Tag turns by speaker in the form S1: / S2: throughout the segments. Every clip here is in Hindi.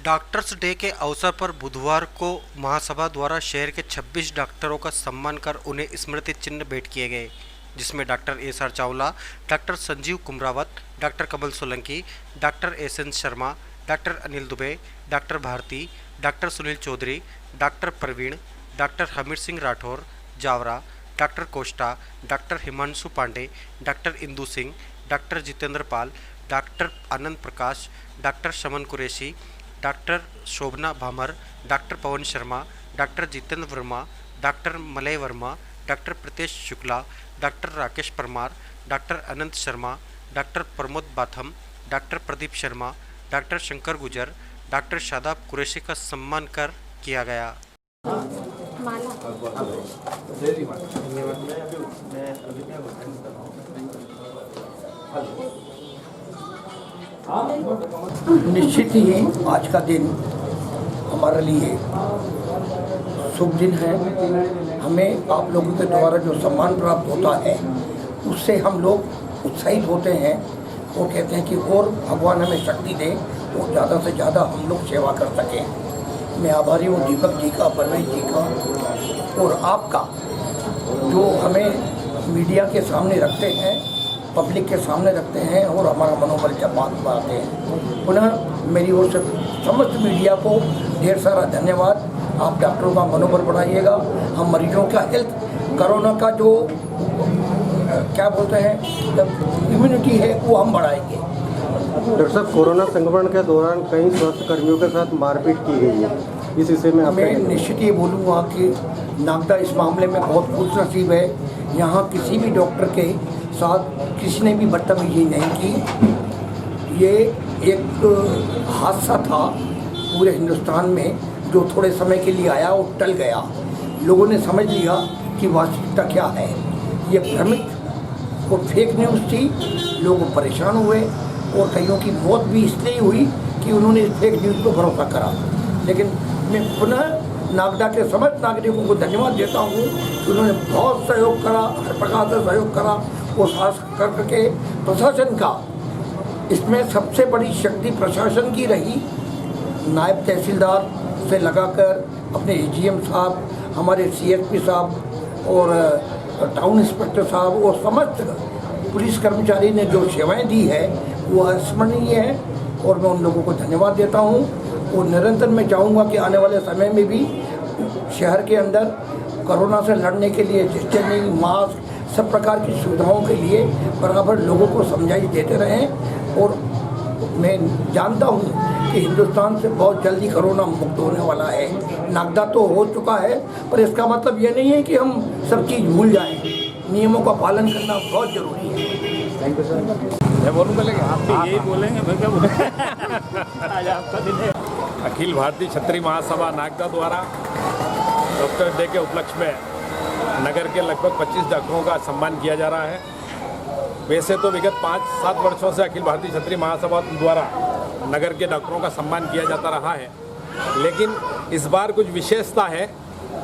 S1: डॉक्टर्स डे के अवसर पर बुधवार को महासभा द्वारा शहर के 26 डॉक्टरों का सम्मान कर उन्हें स्मृति चिन्ह भेंट किए गए, जिसमें doctor S R. Chawla, doctor Sanjeev Kumrawat, doctor Kamal Solanki, doctor S N. Sharma, doctor Anil Dubey, doctor Bharti, doctor Sunil Chaudhary, doctor Praveen, doctor Hamir Singh Rathore Jaora, doctor Koshta, doctor Himanshu Pandey, doctor Indu Singh, doctor Jitendra Pal, doctor Anand Prakash, doctor Shaman Qureshi, doctor Shobhana Bhamar, doctor Pawan Sharma, doctor Jitendra Verma, doctor Malay Verma, doctor Pritesh Shukla, doctor Rakesh Parmar, doctor Anant Sharma, doctor Pramod Batham, doctor Pradeep Sharma, doctor Shankar गुजर, डॉक्टर शादाब कुरैशी का सम्मान कर किया गया।
S2: निश्चित ही आज का दिन हमारे लिए शुभ दिन है। हमें आप लोगों के द्वारा जो सम्मान प्राप्त होता है उससे हम लोग उत्साहित होते हैं और कहते हैं कि और भगवान हमें शक्ति दे और ज़्यादा से ज़्यादा हम लोग सेवा कर सकें। मैं आभारी हूँ दीपक जी का, परवेश जी का और आपका, जो हमें मीडिया के सामने रखते हैं, पब्लिक के सामने रखते हैं और हमारा मनोबल जब बात बढ़ाते हैं। पुनः मेरी ओर से समस्त मीडिया को ढेर सारा धन्यवाद। आप डॉक्टरों का मनोबल बढ़ाइएगा। हम मरीजों का हेल्थ, कोरोना का जो क्या बोलते हैं इम्यूनिटी है वो हम बढ़ाएंगे।
S3: डॉक्टर साहब, कोरोना संक्रमण के दौरान कई स्वास्थ्य कर्मियों के साथ मारपीट की गई है, इस विषय में आप?
S2: मैं निश्चित ये बोलूँगा कि नागदा इस मामले में बहुत खुशनसीब है। यहाँ किसी भी डॉक्टर के साथ किसी ने भी बदतमीजी नहीं की। ये एक हादसा था पूरे हिंदुस्तान में जो थोड़े समय के लिए आया और टल गया। लोगों ने समझ लिया कि वास्तविकता क्या है। ये भ्रमित और फेक न्यूज़ थी, लोग परेशान हुए और कईयों की मौत भी इसलिए हुई कि उन्होंने इस फेक न्यूज़ को भरोसा करा। लेकिन मैं पुनः नागदा के समस्त नागरिकों को धन्यवाद देता हूँ कि उन्होंने बहुत सहयोग करा, हर प्रकार से सहयोग करा और खास करके प्रशासन का। इसमें सबसे बड़ी शक्ति प्रशासन की रही। नायब तहसीलदार से लगाकर अपने एजीएम साहब, हमारे सीएसपी साहब और टाउन इंस्पेक्टर साहब और समस्त पुलिस कर्मचारी ने जो सेवाएं दी है वो अस्मरणीय है और मैं उन लोगों को धन्यवाद देता हूँ। और निरंतर मैं चाहूँगा कि आने वाले समय में भी शहर के अंदर कोरोना से लड़ने के लिए डिस्टेंसिंग, मास्क, सब प्रकार की सुविधाओं के लिए बराबर लोगों को समझाइश देते रहें। और मैं जानता हूँ कि हिंदुस्तान से बहुत जल्दी कोरोना मुक्त होने वाला है। नागदा तो हो चुका है, पर इसका मतलब ये नहीं है कि हम सब चीज़ भूल जाएं। नियमों का पालन करना बहुत ज़रूरी है।
S3: Thank you sir.
S4: मैं बोलूँ पहले आप भी यही बोलेंगे, मैं क्या बोलूँगा। आज आपका दिन है। अखिल भारतीय क्षत्रिय महासभा नागदा द्वारा डॉक्टर डे के उपलक्ष्य में नगर के लगभग 25 डॉक्टरों का सम्मान किया जा रहा है। वैसे तो विगत 5-7 वर्षों से अखिल भारतीय क्षत्रिय महासभा द्वारा नगर के डॉक्टरों का सम्मान किया जाता रहा है, लेकिन इस बार कुछ विशेषता है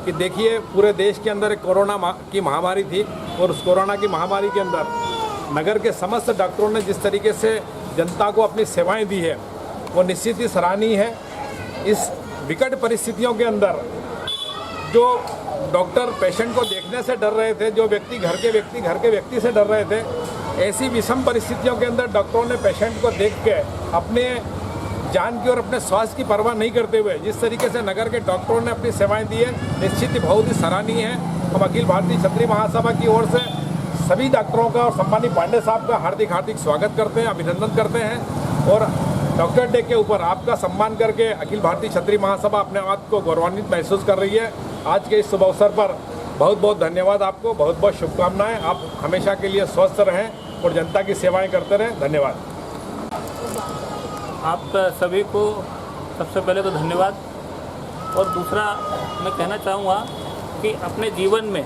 S4: कि देखिए, पूरे देश के अंदर एक कोरोना की महामारी थी और उस कोरोना की महामारी के अंदर नगर के समस्त डॉक्टरों ने जिस तरीके से जनता को अपनी सेवाएं दी है वो निश्चित ही सराहनीय है। इस विकट परिस्थितियों के अंदर जो डॉक्टर पेशेंट को देखने से डर रहे थे, जो व्यक्ति घर के व्यक्ति से डर रहे थे, ऐसी विषम परिस्थितियों के अंदर डॉक्टरों ने पेशेंट को देख के अपने जान की और अपने स्वास्थ्य की परवाह नहीं करते हुए जिस तरीके से नगर के डॉक्टरों ने अपनी सेवाएं दी है, निश्चित ही बहुत ही सराहनीय है। हम अखिल भारतीय क्षत्रिय महासभा की ओर से सभी डॉक्टरों का और सम्मानित पांडे साहब का हार्दिक स्वागत करते हैं, अभिनंदन करते हैं। और डॉक्टर डे के ऊपर आपका सम्मान करके अखिल भारतीय क्षत्रिय महासभा अपने आप को गौरवान्वित महसूस कर रही है। आज के इस शुभ अवसर पर बहुत बहुत धन्यवाद आपको, बहुत बहुत शुभकामनाएं। आप हमेशा के लिए स्वस्थ रहें और जनता की सेवाएं करते रहें। धन्यवाद।
S5: आप सभी को सबसे पहले तो धन्यवाद, और दूसरा मैं कहना चाहूँगा कि अपने जीवन में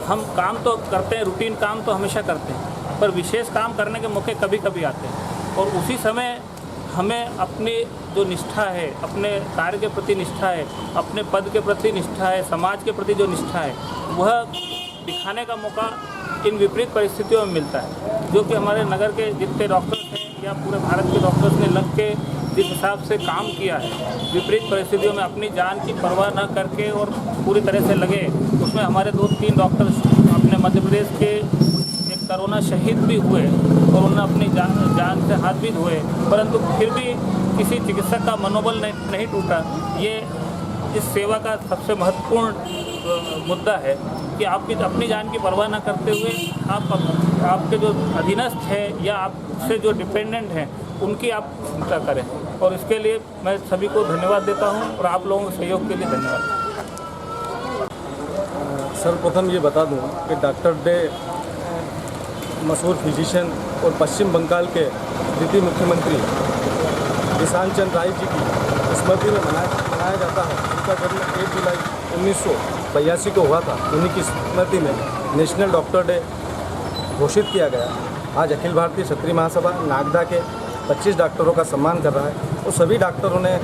S5: हम काम तो करते हैं, रूटीन काम तो हमेशा करते हैं, पर विशेष काम करने के मौके कभी कभी आते हैं और उसी समय हमें अपनी जो निष्ठा है, अपने कार्य के प्रति निष्ठा है, अपने पद के प्रति निष्ठा है, समाज के प्रति जो निष्ठा है, वह दिखाने का मौका इन विपरीत परिस्थितियों में मिलता है। जो कि हमारे नगर के जितने डॉक्टर्स हैं या पूरे भारत के डॉक्टर्स ने लग के जिस हिसाब से काम किया है, विपरीत परिस्थितियों में अपनी जान की परवाह न करके और पूरी तरह से लगे, उसमें हमारे 2-3 डॉक्टर्स अपने मध्य प्रदेश के एक कोरोना शहीद भी हुए और उन्होंने अपनी जान से हाथ भी धोए, परंतु फिर भी किसी चिकित्सक का मनोबल नहीं टूटा। ये इस सेवा का सबसे महत्वपूर्ण मुद्दा है कि आप भी अपनी जान की परवाह न करते हुए आपके जो अधीनस्थ है या आपसे जो डिपेंडेंट हैं उनकी आप चिंता करें, और इसके लिए मैं सभी को धन्यवाद देता हूं और आप लोगों के सहयोग के लिए धन्यवाद।
S3: सर्वप्रथम ये बता दूं कि डॉक्टर डे मशहूर फिजिशियन और पश्चिम बंगाल के द्वितीय मुख्यमंत्री किसान चंद राय जी की स्मृति में मनाया जाता है। उनका जन्म 1 जुलाई 1982 को हुआ था। उन्हीं की स्मृति में नेशनल डॉक्टर डे घोषित किया गया। आज अखिल भारतीय क्षत्रिय महासभा नागदा के 25 डॉक्टरों का सम्मान कर रहा है। तो सभी डॉक्टरों ने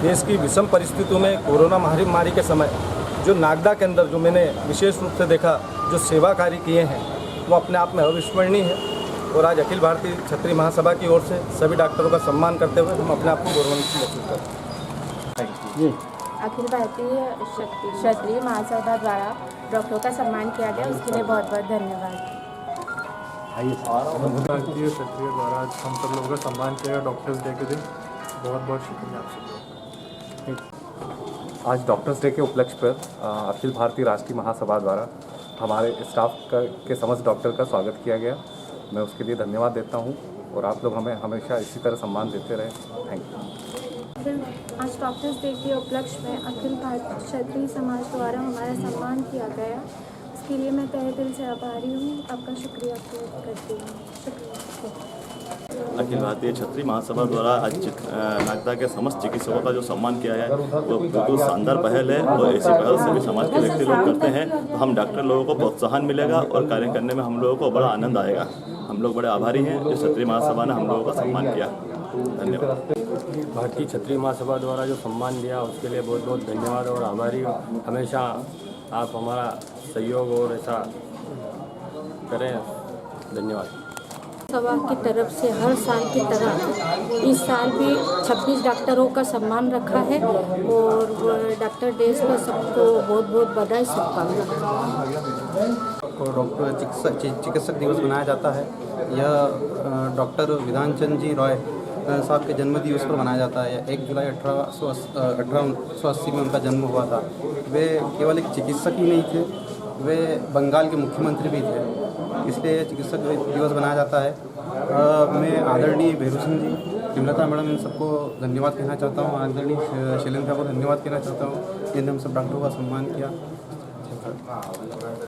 S3: देश की विषम परिस्थितियों में कोरोना महामारी के समय जो नागदा के अंदर जो मैंने विशेष रूप से देखा जो सेवा कार्य किए हैं वो अपने आप में अविस्मरणीय है। और आज अखिल भारतीय क्षत्रिय महासभा की ओर से सभी डॉक्टरों का सम्मान करते हुए हम अपने आप को गौरवान्वित महसूस करते हैं।
S6: अखिल भारतीय क्षत्रिय महासभा द्वारा डॉक्टरों का सम्मान किया गया, उसके लिए बहुत बहुत धन्यवाद।
S7: भारतीय क्षत्रिय द्वारा आज हम सब लोगों का सम्मान किया गया डॉक्टर्स डे के दिन। बहुत बहुत शुक्रिया आप सबका।
S8: आज डॉक्टर्स डे के उपलक्ष्य पर अखिल भारतीय राष्ट्रीय महासभा द्वारा हमारे स्टाफ के समस्त डॉक्टर का स्वागत किया गया। मैं उसके लिए धन्यवाद देता हूं और आप लोग हमें हमेशा इसी तरह सम्मान देते रहें। Thank you.
S6: आज डॉक्टर्स डे के उपलक्ष्य में अखिल भारतीय क्षत्रिय समाज द्वारा हमारा सम्मान किया गया, इसके लिए मैं तहे दिल से आभारी हूँ। आपका शुक्रिया करती हूँ। शुक्रिया।
S9: अखिल भारतीय क्षत्रिय महासभा द्वारा आज नागदा के समस्त चिकित्सकों का जो सम्मान किया है वो बिल्कुल शानदार पहल है और ऐसी पहल सभी समाज के व्यक्ति लोग करते हैं तो हम डॉक्टर लोगों को प्रोत्साहन मिलेगा और कार्य करने में हम लोगों को बड़ा आनंद आएगा। हम लोग बड़े आभारी हैं जो क्षत्रिय महासभा ने हम लोगों का सम्मान किया। धन्यवाद।
S3: भारतीय क्षत्रिय महासभा द्वारा जो सम्मान दिया उसके लिए बहुत बहुत धन्यवाद और आभारी हूँ। हमेशा आप हमारा सहयोग और ऐसा करें। धन्यवाद।
S6: सभा की तरफ से हर साल की तरह इस साल भी 26 डॉक्टरों का सम्मान रखा है और डॉक्टर डे पर सबको बहुत बहुत बधाई, शुभकामनाएं।
S3: डॉक्टर चिकित्सक दिवस मनाया जाता है। यह डॉक्टर विधान चंद जी रॉय साहब के जन्म दिवस पर मनाया जाता है। 1 जुलाई 1880 में उनका जन्म हुआ था। वे केवल एक चिकित्सक ही नहीं थे, वे बंगाल के मुख्यमंत्री भी थे, इसलिए चिकित्सक दिवस मनाया जाता है। मैं आदरणीय भैरू सिंह जी, विमलता मैडम, इन सबको धन्यवाद कहना चाहता हूँ। आदरणीय शैलेंद्र को धन्यवाद कहना चाहता हूँ जिन्होंने हम सब डॉक्टरों का सम्मान किया।